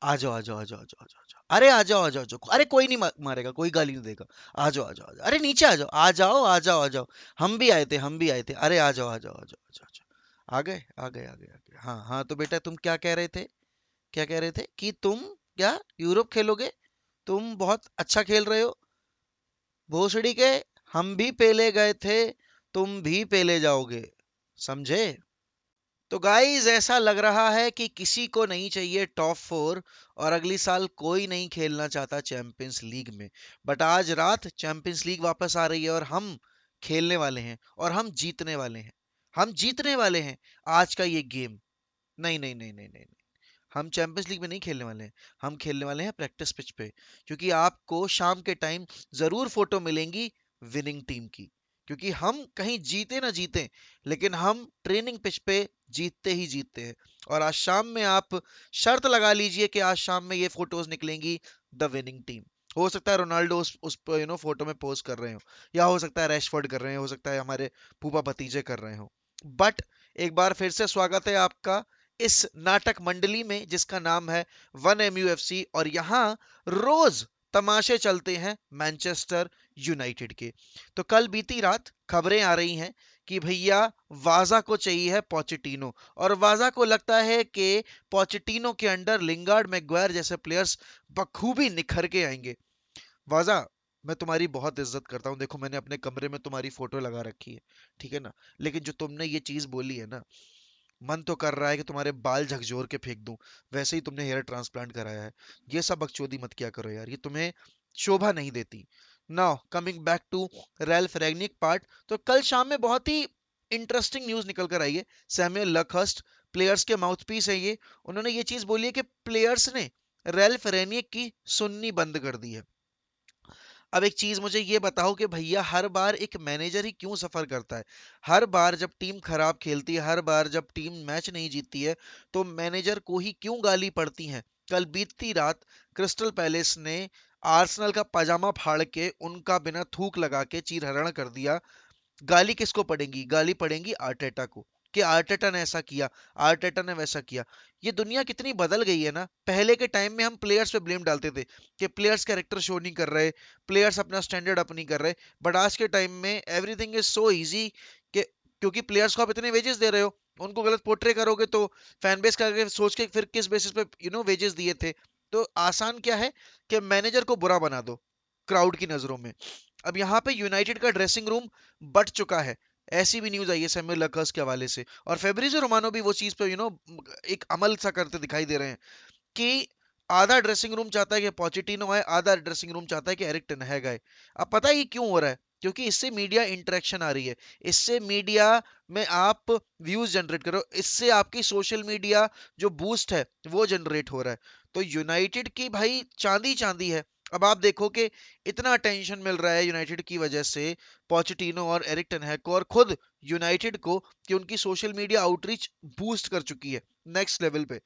आ जाओ आ जाओ आ जाओ आ जाओ आ जाओ आ जाओ। अरे आ जाओ आ जाओ आ जाओ, अरे कोई नहीं मारेगा, कोई गाली नहीं देगा। आ जाओ आ जाओ आ जाओ, अरे नीचे आ जाओ आ जाओ आ जाओ आ जाओ। हम भी आए थे, हम भी आए थे, अरे आ जाओ आ जाओ आ जाओ आ जाओ आ जाओ। आ गए आ गए आ गए आ गए। हाँ हाँ, तो बेटा तुम क्या कह रहे थे? क्या कह रहे थे कि तुम क्या यूरोप खेलोगे? तुम बहुत अच्छा खेल रहे हो भोसड़ी के। हम भी पेले गए थे, तुम भी पेले जाओगे, समझे? तो गाइस ऐसा लग रहा है कि किसी को नहीं चाहिए टॉप फोर, और अगली साल कोई नहीं खेलना चाहता चैंपियंस लीग में। बट आज रात चैंपियंस लीग वापस आ रही है और हम खेलने वाले हैं और हम जीतने वाले हैं। हम जीतने वाले हैं आज का ये गेम। नहीं नहीं नहीं नहीं नहीं नहीं, हम चैंपियंस लीग में नहीं खेलने वाले हैं। हम खेलने वाले हैं प्रैक्टिस पिच पे, क्योंकि आपको शाम के टाइम जरूर फोटो मिलेंगी विनिंग टीम की। क्योंकि हम कहीं जीते ना जीते, लेकिन हम ट्रेनिंग पिच पे जीतते ही जीतते हैं। और आज शाम में आप शर्त लगा लीजिए कि आज शाम में ये फोटोज निकलेंगी द विनिंग टीम। हो सकता है रोनाल्डो उस फोटो में पोज कर रहे हो, या हो सकता है रैशफोर्ड कर रहे हो सकता है हमारे फूफा भतीजे कर रहे हो। बट एक बार फिर से स्वागत है आपका इस नाटक मंडली में जिसका नाम है वन एमयूएफसी, और यहाँ रोज तमाशे चलते हैं मैनचेस्टर यूनाइटेड के। तो कल बीती रात खबरें आ रही हैं कि भैया वाजा को चाहिए है पोचेटिनो, और वाजा को लगता है कि पोचेटिनो के अंडर लिंगार्ड मैग्वायर जैसे प्लेयर्स बखूबी निखर के आएंगे। वाजा, मैं तुम्हारी बहुत इज्जत करता हूँ, देखो मैंने अपने कमरे में तुम्हारी फोटो लगा रखी है, ठीक है ना? लेकिन जो तुमने ये चीज बोली है ना, मन तो कर रहा है कि तुम्हारे बाल झकझोर के फेंक दूं। वैसे ही तुमने हेयर ट्रांसप्लांट कराया है। ये सब बकचोदी मत किया करो यार, ये तुम्हें शोभा नहीं देती। Now coming back to Ralf Rangnick part, तो कल शाम में बहुत ही इंटरेस्टिंग न्यूज निकल कर आई है। सैमुअल लकहर्स्ट प्लेयर्स के माउथपीस है ये। उन्होंने ये चीज बोली है कि प्लेयर्स ने रैल्फ रैनिक की सुननी बंद कर दी है। अब एक चीज मुझे ये बताओ कि भैया हर बार एक मैनेजर ही क्यों सफर करता है? हर बार जब टीम खराब खेलती है, हर बार जब टीम मैच नहीं जीतती है, तो मैनेजर को ही क्यों गाली पड़ती है? कल बीती रात क्रिस्टल पैलेस ने आर्सेनल का पजामा फाड़ के उनका बिना थूक लगा के चीरहरण कर दिया। गाली किसको पड़ेगी? गाली पड़ेगी आर्टेटा को, कि आर्टेटा ने ऐसा किया, आर्टेटा ने वैसा किया। ये दुनिया कितनी बदल गई है ना। पहले के टाइम में हम प्लेयर्स पे ब्लेम डालते थे कि प्लेयर्स कैरेक्टर शो नहीं कर रहे, प्लेयर्स अपना स्टैंडर्ड अप नहीं कर रहे। बट आज के टाइम में एवरीथिंग इज सो इजी कि क्योंकि प्लेयर्स को आप इतने वेजेस दे रहे हो, उनको गलत पोर्ट्रे करोगे तो फैन बेस का सोच के फिर किस बेसिस पे वेजेस दिए थे। तो आसान क्या है कि मैनेजर को बुरा बना दो क्राउड की नजरों में। अब यहाँ पे यूनाइटेड का ड्रेसिंग रूम बट चुका है। ऐसी भी न्यूज आई है सैमुअल लकर्स के हवाले से, और फेब्रिज़ो रोमानो भी वो चीज पे एक अमल सा करते दिखाई दे रहे हैं कि आधा ड्रेसिंग रूम चाहता है कि पोचेटिनो आए, आधा ड्रेसिंग रूम चाहता है कि एरिक टेन हैग आए। अब पता है ये क्यों हो रहा है? क्योंकि इससे मीडिया इंटरेक्शन आ रही है, इससे मीडिया में आप व्यूज जनरेट करो, इससे आपकी सोशल मीडिया जो बूस्ट है वो जनरेट हो रहा है। तो यूनाइटेड की भाई चांदी चांदी है। अब आप देखो कि इतना अटेंशन मिल रहा है यूनाइटेड की वजह से पोचेटिनो और एरिक टेन हैग को, और खुद यूनाइटेड को, कि उनकी सोशल मीडिया आउटरीच बूस्ट कर चुकी है नेक्स्ट लेवल पे।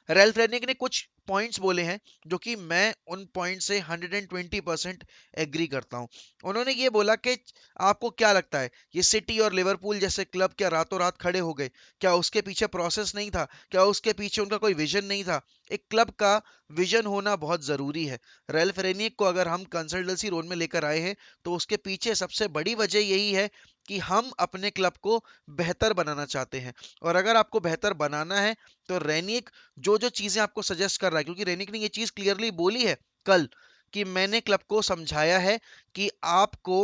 रैल्फ रेनिक ने कुछ पॉइंट्स बोले हैं जो कि मैं उन पॉइंट से 120% एग्री करता हूं। उन्होंने ये बोला कि आपको क्या लगता है ये सिटी और लिवरपूल जैसे क्लब क्या रातों रात खड़े हो गए? क्या उसके पीछे प्रोसेस नहीं था? क्या उसके पीछे उनका कोई विजन नहीं था? एक क्लब का विजन होना बहुत जरूरी है। रैल्फ रेनिक को अगर हम कंसल्टेंसी रोल में लेकर आए हैं, तो उसके पीछे सबसे बड़ी वजह यही है कि हम अपने क्लब को बेहतर बनाना चाहते हैं। और अगर आपको बेहतर बनाना है, तो रेनिक जो जो चीजें आपको सजेस्ट कर रहा है, क्योंकि रेनिक ने ये चीज क्लियरली बोली है कल कि मैंने क्लब को समझाया है कि आपको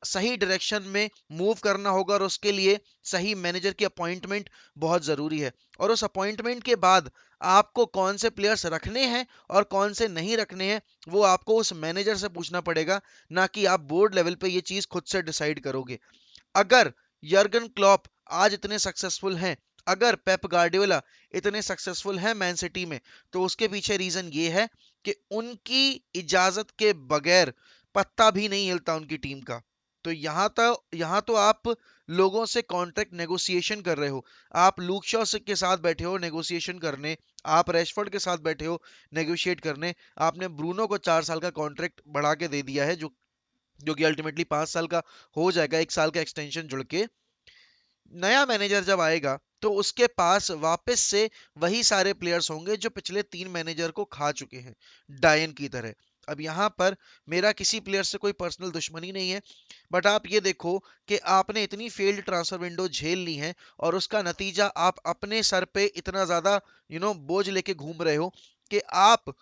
सही डायरेक्शन में मूव करना होगा, और उसके लिए सही मैनेजर की अपॉइंटमेंट बहुत जरूरी है। और उस अपॉइंटमेंट के बाद आपको कौन से प्लेयर्स रखने हैं और कौन से नहीं रखने हैं, वो आपको उस मैनेजर से पूछना पड़ेगा, ना कि आप बोर्ड लेवल पे ये चीज खुद से डिसाइड करोगे। अगर यर्गन क्लॉप आज इतने सक्सेसफुल हैं, अगर पेप गार्डियोला इतने सक्सेसफुल हैं मैन सिटी में, तो उसके पीछे रीजन ये है कि उनकी इजाजत के बगैर पत्ता भी नहीं हिलता उनकी टीम का। तो यहाँ तो आप लोगों से कॉन्ट्रैक्ट नेगोशिएशन कर रहे हो। आप लूक शॉ के साथ बैठे हो नेगोशिएशन करने, आप रैशफोर्ड के साथ बैठे हो नेगोशिएट करने। आपने ब्रूनो को 4 साल का कॉन्ट्रैक्ट बढ़ा के दे दिया है, जो कि अल्टीमेटली 5 साल का हो जाएगा, 1 साल का एक्सटेंशन जुड़ के। नया मैनेजर जब आएगा, तो उसके पास वापस से वही सारे प्लेयर्स होंगे जो पिछले 3 मैनेजर को खा चुके हैं, डायन की तरह। अब यहाँ पर मेरा किसी प्लेयर से कोई पर्सनल दुश्मनी नहीं है, बट आप ये देखो कि आपने इतनी फेल्ड ट्रांसफर विंडो झेल ली है और उसका नतीजा आप अपने सर पे इतना ज्यादा बोझ लेके घूम रहे हो कि आप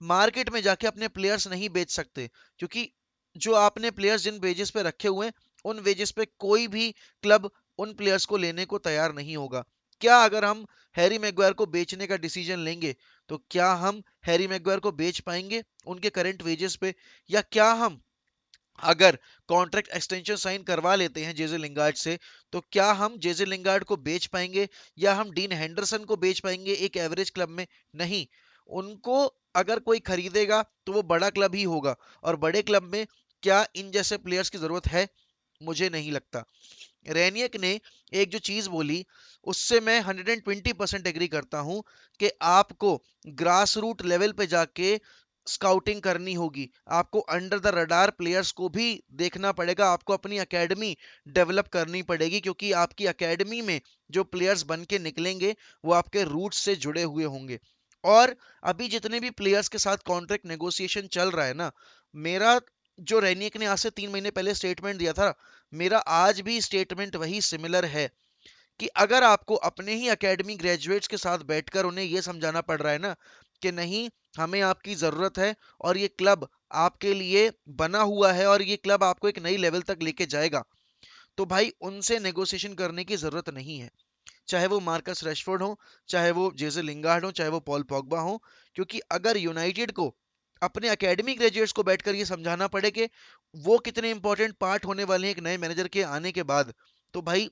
मार्केट में जाके अपने प्लेयर्स नहीं बेच सकते, क्योंकि जो आपने प्लेयर्स जिन वेजेस पे रखे हुए हैं उन वेजेस पे कोई भी क्लब उन प्लेयर्स को लेने को तैयार नहीं होगा। क्या अगर हम हैरी मैगवायर को बेचने का डिसीजन लेंगे तो क्या हम हैरी मैगवायर को बेच पाएंगे उनके करंट वेजेस पे? या क्या हम अगर कॉन्ट्रैक्ट एक्सटेंशन साइन करवा लेते हैं जेजे लिंगार्ड से तो क्या हम जेजे लिंगार्ड को बेच पाएंगे या हम डीन हेंडरसन को बेच पाएंगे एक एवरेज क्लब में? नहीं। उनको अगर कोई खरीदेगा तो वो बड़ा क्लब ही होगा, और बड़े क्लब में क्या इन जैसे प्लेयर्स की जरूरत है? मुझे नहीं लगता। रेनियक ने एक जो चीज बोली उससे मैं 120% एग्री करता हूं कि आपको ग्रास रूट लेवल पे जाके स्काउटिंग करनी होगी, आपको अंडर द रडार प्लेयर्स को भी देखना पड़ेगा, आपको अपनी एकेडमी डेवलप करनी पड़ेगी, क्योंकि आपकी एकेडमी में जो प्लेयर्स बन के निकलेंगे वो आपके रूट से जुड़े हुए होंगे। और अभी जितने भी प्लेयर्स के साथ कॉन्ट्रैक्ट नेगोशिएशन चल रहा है ना, मेरा जो रेनियक ने आज से 3 महीने पहले स्टेटमेंट दिया था, मेरा आज भी स्टेटमेंट वही सिमिलर है कि अगर आपको अपने ही एकेडमी ग्रेजुएट्स के साथ बैठकर उन्हें यह समझाना पड़ रहा है ना कि नहीं, हमें आपकी जरूरत है और ये क्लब आपके लिए बना हुआ है और ये क्लब आपको एक नई लेवल तक लेके जाएगा, तो भाई उनसे नेगोशिएशन करने की जरूरत नहीं है। चाहे वो मार्कस रेशफोर्ड हो, चाहे वो जेजे लिंगार्ड हो, चाहे वो पॉल पॉगबा हो, क्योंकि अगर यूनाइटेड को अपने एकेडमी ग्रेजुएट्स को बैठकर ये समझाना पड़े कि वो कितने इंपॉर्टेंट पार्ट होने वाले हैं एक नए मैनेजर के आने के बाद, तो भाई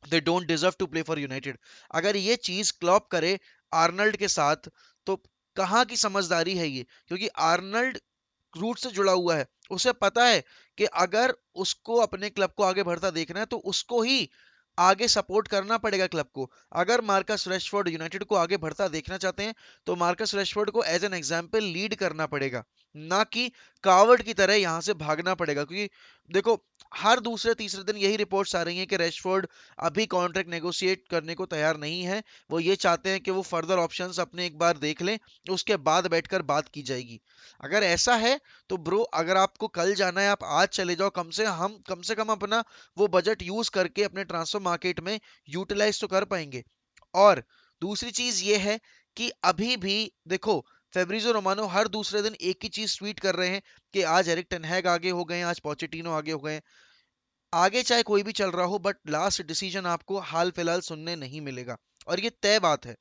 they don't deserve to play for United. अगर ये चीज क्लॉप करे आर्नल्ड के साथ तो कहाँ की समझदारी है ये? क्योंकि आर्नल्ड रूट से जुड़ा हुआ है, उसे पता है कि अगर उसको अपने क्लब को आगे बढ़ता देखना है तो उसको ही आगे सपोर्ट करना पड़ेगा क्लब को। अगर मार्कस रेशफोर्ड यूनाइटेड को आगे बढ़ता देखना चाहते हैं तो मार्कस रेशफोर्ड को एज एन एग्जाम्पल लीड करना पड़ेगा, ना कि कावर्ड की तरह यहां से भागना पड़ेगा। क्योंकि देखो, हर दूसरे तीसरे दिन यही रिपोर्ट्स आ रही हैं कि रेशफोर्ड अभी कॉन्ट्रैक्ट नेगोशिएट करने को तैयार नहीं है, वो ये चाहते हैं कि वो फर्दर ऑप्शंस अपने एक बार देख लें, उसके बाद बैठकर बात की जाएगी। अगर ऐसा है तो ब्रो, अगर आपको कल जाना है आप आज चले जाओ, कम से कम अपना वो बजट यूज करके अपने ट्रांसफर मार्केट में यूटिलाइज तो कर पाएंगे। और दूसरी चीज ये है कि अभी भी देखो, फेब्रिजो रोमानो हर दूसरे दिन एक ही चीज ट्वीट कर रहे हैं कि आज एरिक टेन हैग आगे हो गए हैं, आज पोचेटिनो आगे हो गए हैं। आगे चाहे कोई भी चल रहा हो, बट लास्ट डिसीजन आपको हाल फिलहाल सुनने नहीं मिलेगा, और ये तय बात है।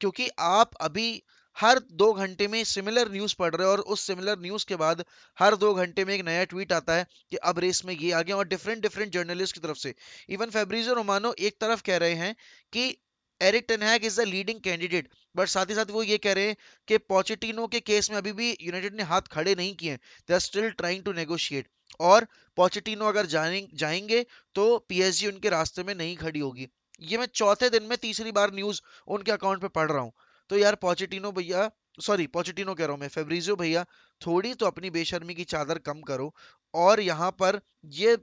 क्योंकि आप अभी हर 2 घंटे में सिमिलर न्यूज पढ़ रहे हो और उस सिमिलर न्यूज के बाद हर 2 घंटे में एक नया ट्वीट आता है कि अब रेस में ये आ गया, और डिफरेंट डिफरेंट जर्नलिस्ट की तरफ से। इवन फेब्रिजो रोमानो एक तरफ कह रहे हैं कि Erik ten Hag is the leading candidate, but साथ ही साथ वो ये कह रहे हैं कि पोचेटिनो के केस में अभी भी यूनाइटेड ने हाथ खड़े नहीं किए हैं, they are still trying to negotiate. और पोचेटिनो अगर जाएंगे तो पीएसजी उनके रास्ते में नहीं खड़ी होगी। ये मैं चौथे दिन में तीसरी बार न्यूज उनके अकाउंट पे पढ़ रहा हूँ। तो यार पोचेटिनो भैया, सॉरी पोचेटिनो कह रहा हूँ मैं, फेब्रिजियो भैया, थोड़ी तो अपनी बेशर्मी की चादर कम करो। और यहाँ पर ये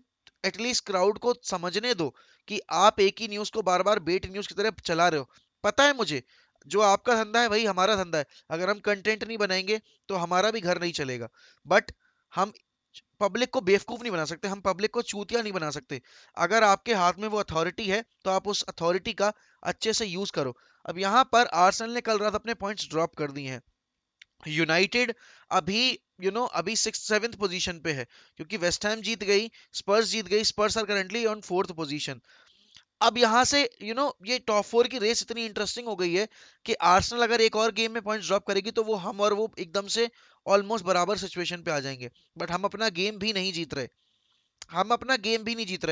एटलीस्ट क्राउड को समझने दो कि आप एक ही न्यूज को बार बार बेट न्यूज की तरह चला रहे हो। पता है मुझे, जो आपका धंधा है वही हमारा धंधा है, अगर हम कंटेंट नहीं बनाएंगे तो हमारा भी घर नहीं चलेगा। बट हम पब्लिक को बेवकूफ नहीं बना सकते, हम पब्लिक को चूतिया नहीं बना सकते। अगर आपके हाथ में वो अथॉरिटी है तो आप उस अथॉरिटी का अच्छे से यूज करो। अब यहाँ पर आर्सेनल ने कल रात अपने पॉइंट्स ड्रॉप कर दिए हैं। यूनाइटेड अभी अभी 6th 7th पोजीशन पे है, क्योंकि वेस्ट हैम जीत गई, स्पर्स जीत गई, spurs are currently on 4th position. अब यहाँ से ये टॉप 4 की रेस इतनी इंटरेस्टिंग हो गई है कि आर्सेनल अगर एक और गेम में पॉइंट्स ड्रॉप करेगी तो वो हम और वो एकदम से ऑलमोस्ट बराबर सिचुएशन पे आ जाएंगे। बट हम अपना गेम भी नहीं जीत रहे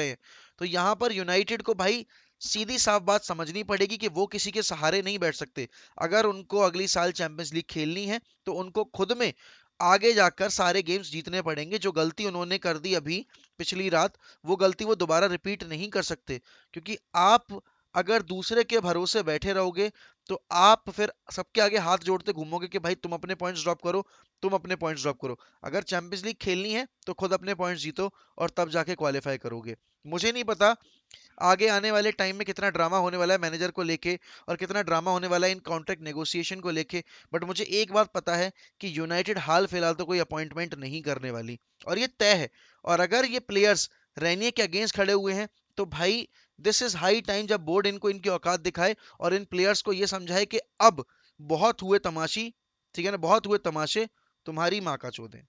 हैं। तो यहाँ पर यूनाइटेड को भाई सीधी साफ बात समझनी पड़ेगी कि वो किसी के सहारे नहीं बैठ सकते। अगर उनको अगली साल चैंपियंस लीग खेलनी है तो उनको खुद में आगे जाकर सारे गेम्स जीतने पड़ेंगे। जो गलती उन्होंने कर दी अभी पिछली रात, वो गलती वो दोबारा रिपीट नहीं कर सकते। क्योंकि आप अगर दूसरे के भरोसे बैठे रहोगे तो आप फिर सबके आगे हाथ जोड़ते घूमोगे कि भाई तुम अपने पॉइंट्स ड्रॉप करो, तुम अपने पॉइंट्स ड्रॉप करो। अगर चैंपियंस लीग खेलनी है तो खुद अपने पॉइंट्स जीतो और तब जाके क्वालिफाई करोगे। मुझे नहीं पता आगे आने वाले टाइम में कितना ड्रामा होने वाला है मैनेजर को लेके, और कितना ड्रामा होने वाला है इन कॉन्ट्रैक्ट नेगोशिएशन को लेके। बट मुझे एक बात पता है कि यूनाइटेड हाल फिलहाल तो कोई अपॉइंटमेंट नहीं करने वाली, और ये तय है। और अगर ये प्लेयर्स रेनियर के अगेंस्ट खड़े हुए हैं, तो भाई दिस इज हाई टाइम जब बोर्ड इनको इनकी औकात दिखाए और इन प्लेयर्स को ये समझाए कि अब बहुत हुए तमाशी, ठीक है ना, बहुत हुए तमाशे, तुम्हारी माँ का चोद है।